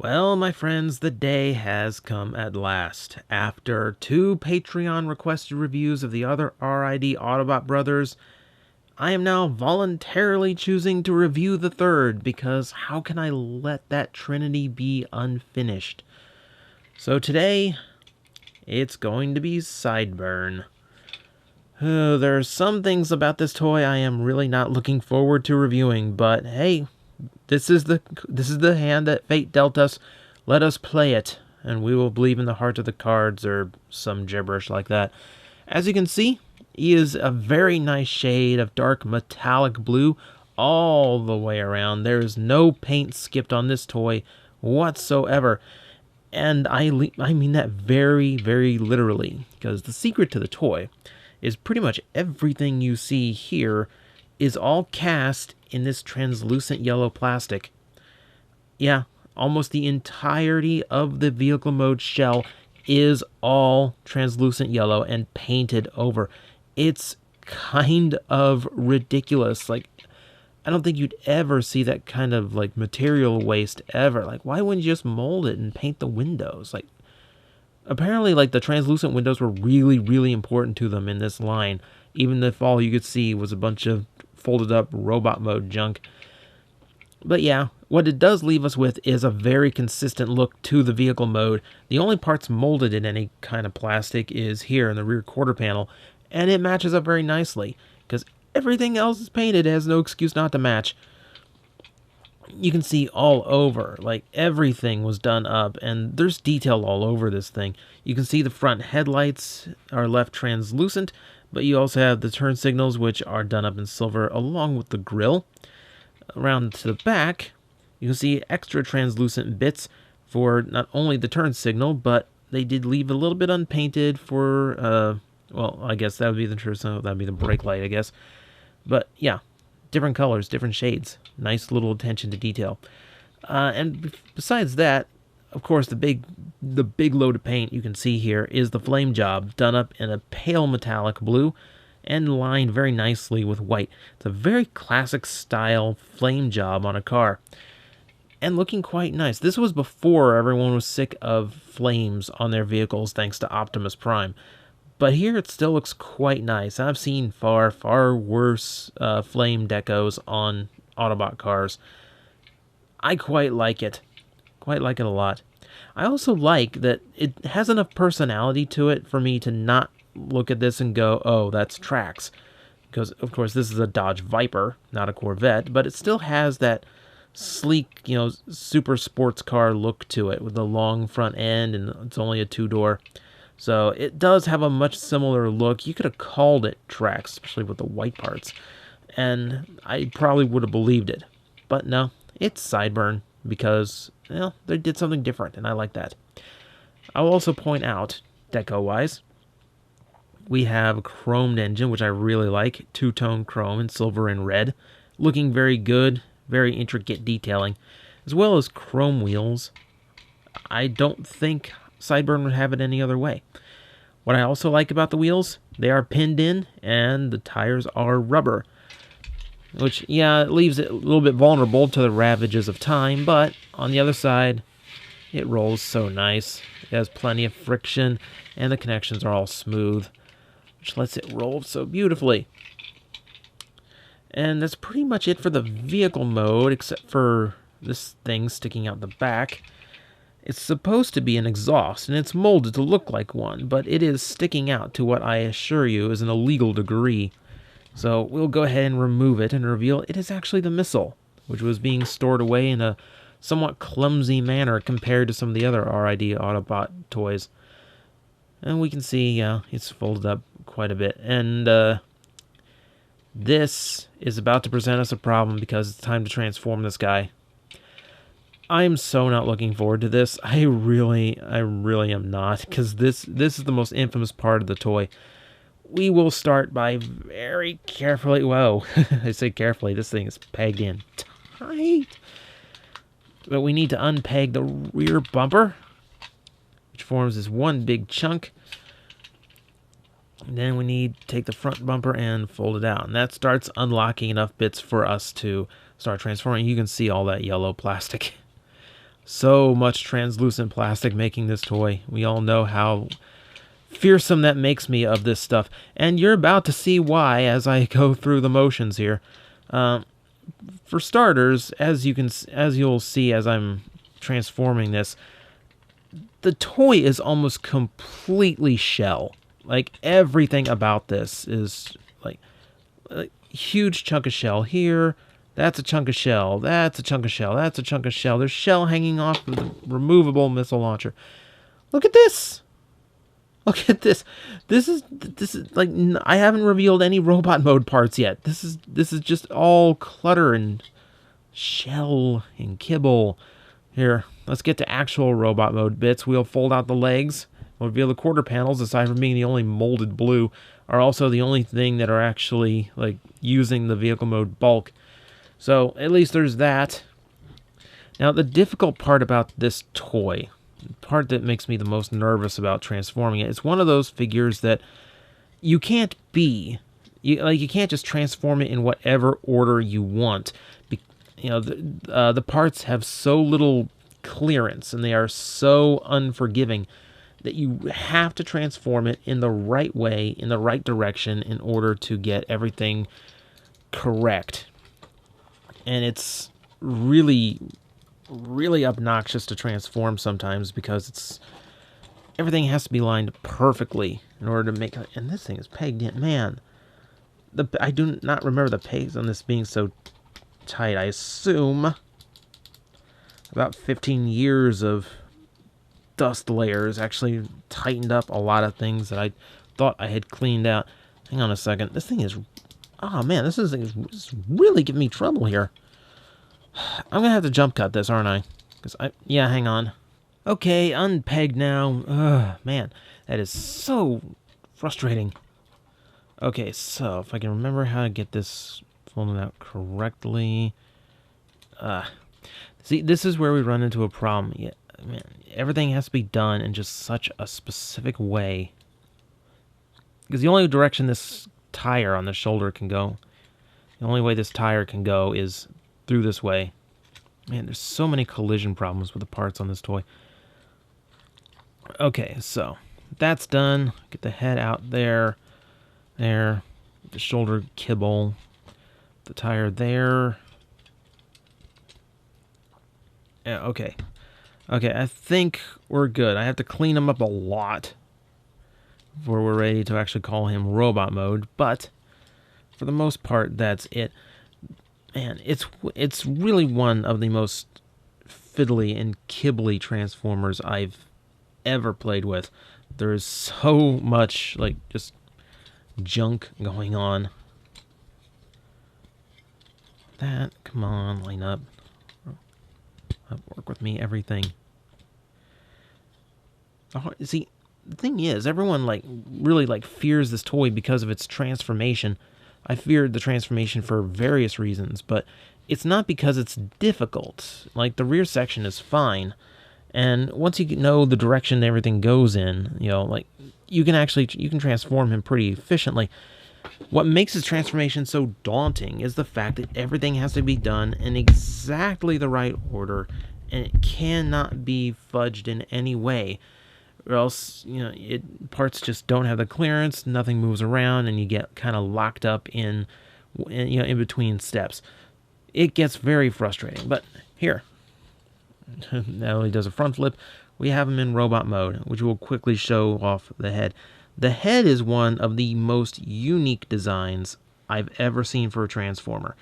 Well, my friends, the day has come at last. After two Patreon requested reviews of the other RID Autobot brothers, I am now voluntarily choosing to review the third because how can I let that trinity be unfinished? So today, it's going to be Sideburn. There are some things about this toy I am really not looking forward to reviewing, but hey, this is the hand that fate dealt us. Let us play it, and we will believe in the heart of the cards, or some gibberish like that. As you can see, he is a very nice shade of dark metallic blue all the way around. There is no paint skipped on this toy whatsoever. And I mean that very, very literally, because the secret to the toy is pretty much everything you see here is all cast in this translucent yellow plastic. Yeah, almost the entirety of the vehicle mode shell is all translucent yellow and painted over. It's kind of ridiculous. Like, I don't think you'd ever see that kind of like material waste ever. Like, why wouldn't you just mold it and paint the windows? Like, apparently, like, the translucent windows were really, really important to them in this line, even if all you could see was a bunch of folded up robot mode junk. But yeah, what it does leave us with is a very consistent look to the vehicle mode. The only parts molded in any kind of plastic is here in the rear quarter panel, and it matches up very nicely, because everything else is painted. It has no excuse not to match. You can see all over, like, everything was done up, and there's detail all over this thing. You can see the front headlights are left translucent, but you also have the turn signals, which are done up in silver, along with the grille. Around to the back, you can see extra translucent bits for not only the turn signal, but they did leave a little bit unpainted for, well, I guess that would be the turn signal, that would be the brake light, I guess. But yeah, different colors, different shades. Nice little attention to detail. And besides that, of course, the big load of paint you can see here is the flame job, done up in a pale metallic blue and lined very nicely with white. It's a very classic style flame job on a car, and looking quite nice. This was before everyone was sick of flames on their vehicles thanks to Optimus Prime. But here it still looks quite nice. I've seen far, far worse flame decos on Autobot cars. I quite like it. Quite like it a lot. I also like that it has enough personality to it for me to not look at this and go, oh, that's tracks. Because, of course, this is a Dodge Viper, not a Corvette, but it still has that sleek, super sports car look to it with the long front end, and it's only a two-door. So it does have a much similar look. You could have called it tracks, especially with the white parts, and I probably would have believed it. But no, it's Sideburn because, they did something different, and I like that. I'll also point out, deco-wise, we have a chromed engine, which I really like, two-tone chrome in silver and red, looking very good, very intricate detailing, as well as chrome wheels. I don't think Sideburn would have it any other way. What I also like about the wheels, they are pinned in, and the tires are rubber, which, yeah, it leaves it a little bit vulnerable to the ravages of time, but on the other side, it rolls so nice. It has plenty of friction, and the connections are all smooth, which lets it roll so beautifully. And that's pretty much it for the vehicle mode, except for this thing sticking out the back. It's supposed to be an exhaust, and it's molded to look like one, but it is sticking out to what I assure you is an illegal degree. So we'll go ahead and remove it and reveal it is actually the missile, which was being stored away in a somewhat clumsy manner compared to some of the other RID Autobot toys. And we can see, it's folded up quite a bit. And this is about to present us a problem because it's time to transform this guy. I'm so not looking forward to this. I really am not, because this is the most infamous part of the toy. We will start by very carefully, whoa, I say carefully, this thing is pegged in tight. But we need to unpeg the rear bumper, which forms this one big chunk. And then we need to take the front bumper and fold it out. And that starts unlocking enough bits for us to start transforming. You can see all that yellow plastic. So much translucent plastic making this toy. We all know how fearsome that makes me of this stuff, and you're about to see why as I go through the motions here. For starters, as you'll see as I'm transforming this, the toy is almost completely shell. Like, everything about this is like a huge chunk of shell here. That's a chunk of shell. That's a chunk of shell. That's a chunk of shell. There's shell hanging off of the removable missile launcher. Look at this. Look at this. This is like, I haven't revealed any robot mode parts yet. This is just all clutter and shell and kibble. Here, let's get to actual robot mode bits. We'll fold out the legs. We'll reveal the quarter panels, aside from being the only molded blue, are also the only thing that are actually like using the vehicle mode bulk. So at least there's that. Now, the difficult part about this toy, the part that makes me the most nervous about transforming it, it's one of those figures that you can't be. You can't just transform it in whatever order you want. The parts have so little clearance, and they are so unforgiving that you have to transform it in the right way, in the right direction, in order to get everything correct. And it's really, really obnoxious to transform sometimes, because everything has to be lined perfectly in order to make it. And this thing is pegged in. Man, I do not remember the pegs on this being so tight. I assume about 15 years of dust layers actually tightened up a lot of things that I thought I had cleaned out. Hang on a second. This thing is... Oh, man, this is really giving me trouble here. I'm going to have to jump cut this, aren't I? Yeah, hang on. Okay, unpegged now. Ugh, man, that is so frustrating. Okay, so if I can remember how to get this folded out correctly. See, this is where we run into a problem. Yeah, man, everything has to be done in just such a specific way. Because the only direction this tire on the shoulder can go, the only way this tire can go is through this way. Man, there's so many collision problems with the parts on this toy. Okay, so that's done. Get the head out there. There. The shoulder kibble. The tire there. Yeah, okay. Okay, I think we're good. I have to clean him up a lot before we're ready to actually call him robot mode, but for the most part, that's it. Man, it's really one of the most fiddly and kibbly Transformers I've ever played with. There is so much, like, just junk going on. Come on, line up. Work with me, everything. See, the thing is, everyone really fears this toy because of its transformation. I feared the transformation for various reasons, but it's not because it's difficult. Like, the rear section is fine, and once you know the direction everything goes in, you can transform him pretty efficiently. What makes his transformation so daunting is the fact that everything has to be done in exactly the right order, and it cannot be fudged in any way, or else, parts just don't have the clearance, nothing moves around, and you get kind of locked up in between steps. It gets very frustrating. But here, not only does a front flip, we have him in robot mode, which will quickly show off the head. The head is one of the most unique designs I've ever seen for a Transformer.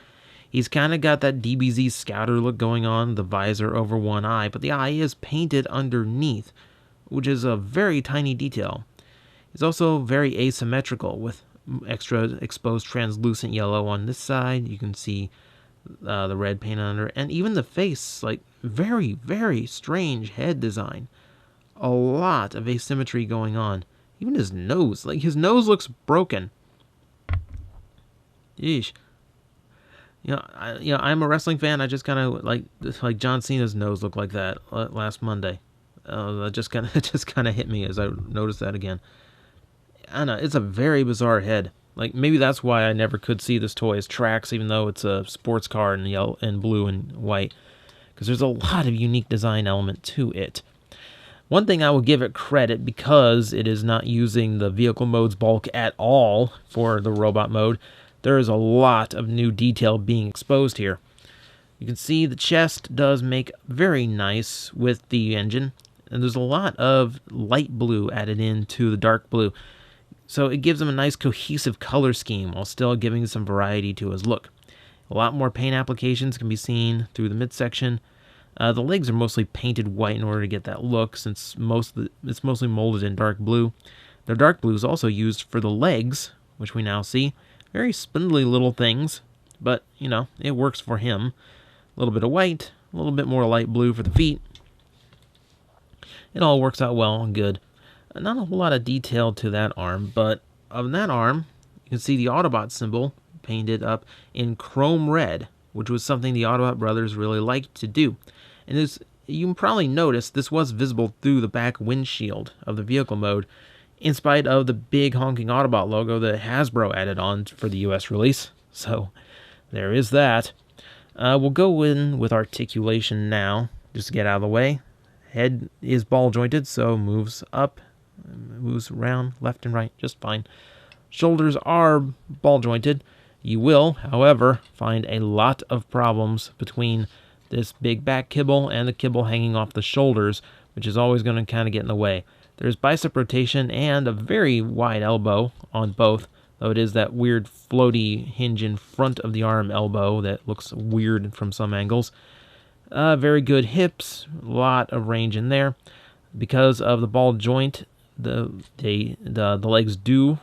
He's kind of got that DBZ Scouter look going on, the visor over one eye, but the eye is painted underneath, which is a very tiny detail. He's also very asymmetrical, with extra exposed translucent yellow on this side. You can see the red paint under, and even the face, very, very strange head design. A lot of asymmetry going on. Even his nose, his nose looks broken. Yeesh. I'm a wrestling fan. I just kind of like John Cena's nose looked like that last Monday. That just kind of hit me as I noticed that again. I don't know. It's a very bizarre head. Maybe that's why I never could see this toy as tracks, even though it's a sports car in yellow and blue and white. because there's a lot of unique design element to it. One thing I will give it credit, because it is not using the vehicle mode's bulk at all for the robot mode, there is a lot of new detail being exposed here. You can see the chest does make very nice with the engine, and there's a lot of light blue added into the dark blue. So it gives him a nice cohesive color scheme while still giving some variety to his look. A lot more paint applications can be seen through the midsection. The legs are mostly painted white in order to get that look, since it's mostly molded in dark blue. The dark blue is also used for the legs, which we now see. Very spindly little things, but, you know, it works for him. A little bit of white, a little bit more light blue for the feet. It all works out well and good. Not a whole lot of detail to that arm, but on that arm, you can see the Autobot symbol painted up in chrome red, which was something the Autobot brothers really liked to do. And as you can probably notice, this was visible through the back windshield of the vehicle mode, in spite of the big honking Autobot logo that Hasbro added on for the US release. So there is that. We'll go in with articulation now, just to get out of the way. Head is ball jointed, so moves up, moves around left and right just fine. Shoulders are ball jointed. You will, however, find a lot of problems between this big back kibble and the kibble hanging off the shoulders, which is always going to kind of get in the way. There's bicep rotation and a very wide elbow on both, though it is that weird floaty hinge in front of the arm elbow that looks weird from some angles. Very good hips, a lot of range in there. Because of the ball joint, the legs do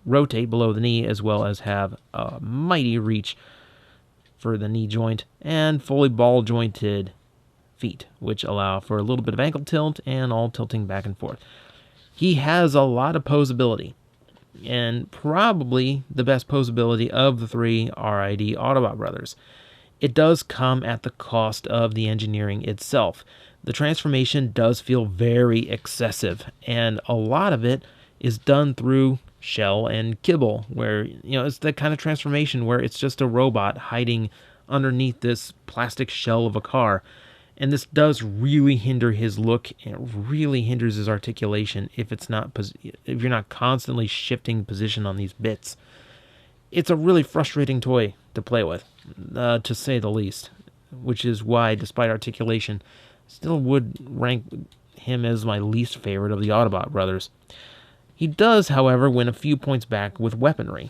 rotate below the knee, as well as have a mighty reach for the knee joint, and fully ball jointed feet, which allow for a little bit of ankle tilt and all tilting back and forth. He has a lot of posability, and probably the best posability of the three RID Autobot brothers. It does come at the cost of the engineering itself. The transformation does feel very excessive, and a lot of it is done through shell and kibble, where, you know, it's that kind of transformation where it's just a robot hiding underneath this plastic shell of a car. And this does really hinder his look, and it really hinders his articulation if you're not constantly shifting position on these bits. It's a really frustrating toy to play with, to say the least, which is why, despite articulation, still would rank him as my least favorite of the Autobot brothers. He does, however, win a few points back with weaponry.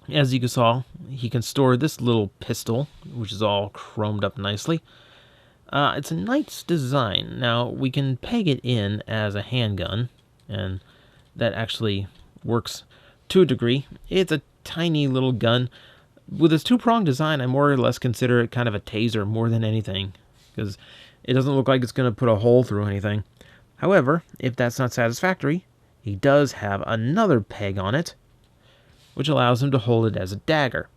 As you saw, he can store this little pistol, which is all chromed up nicely. It's a nice design. Now, we can peg it in as a handgun, and that actually works to a degree. It's a tiny little gun. With its two-pronged design, I more or less consider it kind of a taser more than anything, because it doesn't look like it's going to put a hole through anything. However, if that's not satisfactory, he does have another peg on it, which allows him to hold it as a dagger.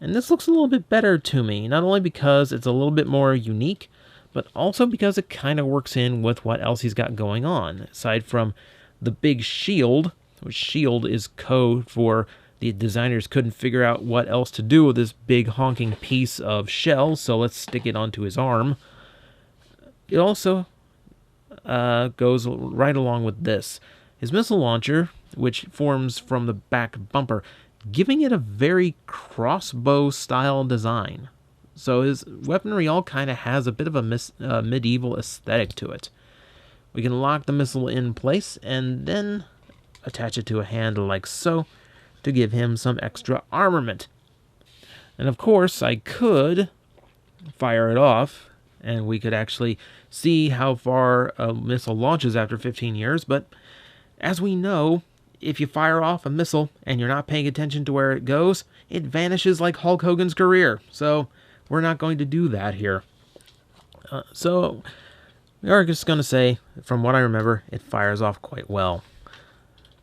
And this looks a little bit better to me, not only because it's a little bit more unique, but also because it kind of works in with what else he's got going on. Aside from the big shield, which shield is code for the designers couldn't figure out what else to do with this big honking piece of shell, so let's stick it onto his arm. It also goes right along with this. His missile launcher, which forms from the back bumper, giving it a very crossbow-style design. So his weaponry all kind of has a bit of a medieval aesthetic to it. We can lock the missile in place and then attach it to a handle like so to give him some extra armament. And of course, I could fire it off, and we could actually see how far a missile launches after 15 years, but as we know, if you fire off a missile and you're not paying attention to where it goes, it vanishes like Hulk Hogan's career. So we're not going to do that here. So we are just going to say, from what I remember, it fires off quite well.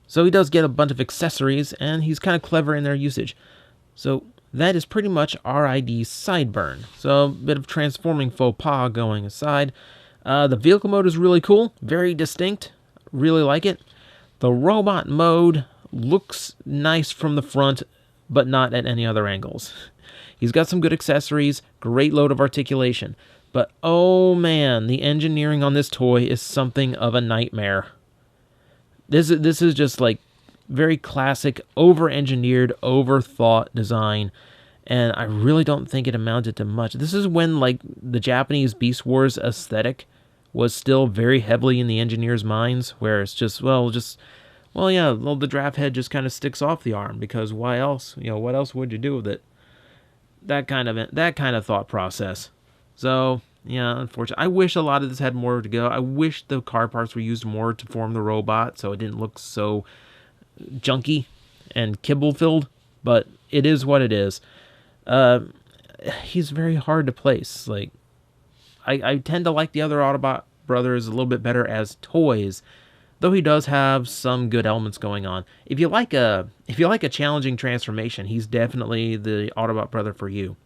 So he does get a bunch of accessories, and he's kind of clever in their usage. So that is pretty much RID's Sideburn. So a bit of transforming faux pas going aside. The vehicle mode is really cool, very distinct, really like it. The robot mode looks nice from the front, but not at any other angles. He's got some good accessories, great load of articulation. But oh man, the engineering on this toy is something of a nightmare. This is just like very classic, over-engineered, overthought design, and I really don't think it amounted to much. This is when like the Japanese Beast Wars aesthetic was still very heavily in the engineers' minds, where it's just yeah, well, the draft head just kind of sticks off the arm because why else? What else would you do with it? That kind of thought process. So yeah, unfortunately, I wish a lot of this had more to go. I wish the car parts were used more to form the robot, so it didn't look so junky and kibble filled. But it is what it is. He's very hard to place. Like I tend to like the other Autobot brothers a little bit better as toys, though he does have some good elements going on. If you like a challenging transformation, he's definitely the Autobot brother for you.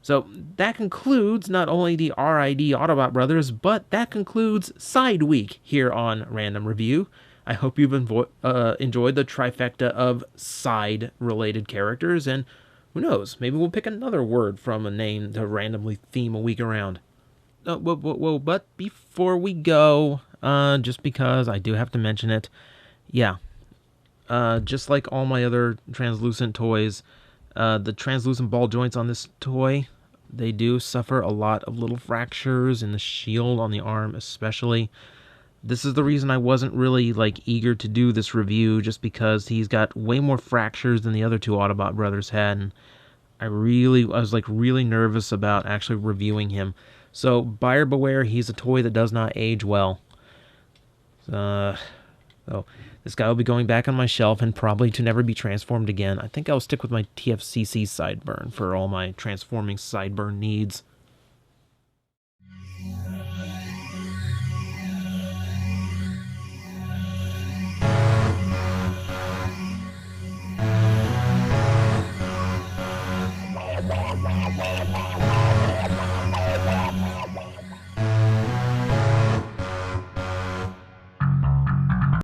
So that concludes not only the RID Autobot brothers, but that concludes Side Week here on Random Review. I hope you've enjoyed the trifecta of side-related characters, and who knows, maybe we'll pick another word from a name to randomly theme a week around. Whoa, but before we go, just because I do have to mention it, yeah, just like all my other translucent toys, the translucent ball joints on this toy, they do suffer a lot of little fractures in the shield on the arm especially. This is the reason I wasn't really eager to do this review, just because he's got way more fractures than the other two Autobot brothers had, and I was really nervous about actually reviewing him. So buyer beware, he's a toy that does not age well. So this guy will be going back on my shelf and probably to never be transformed again. I think I'll stick with my TFCC sideburn for all my transforming sideburn needs.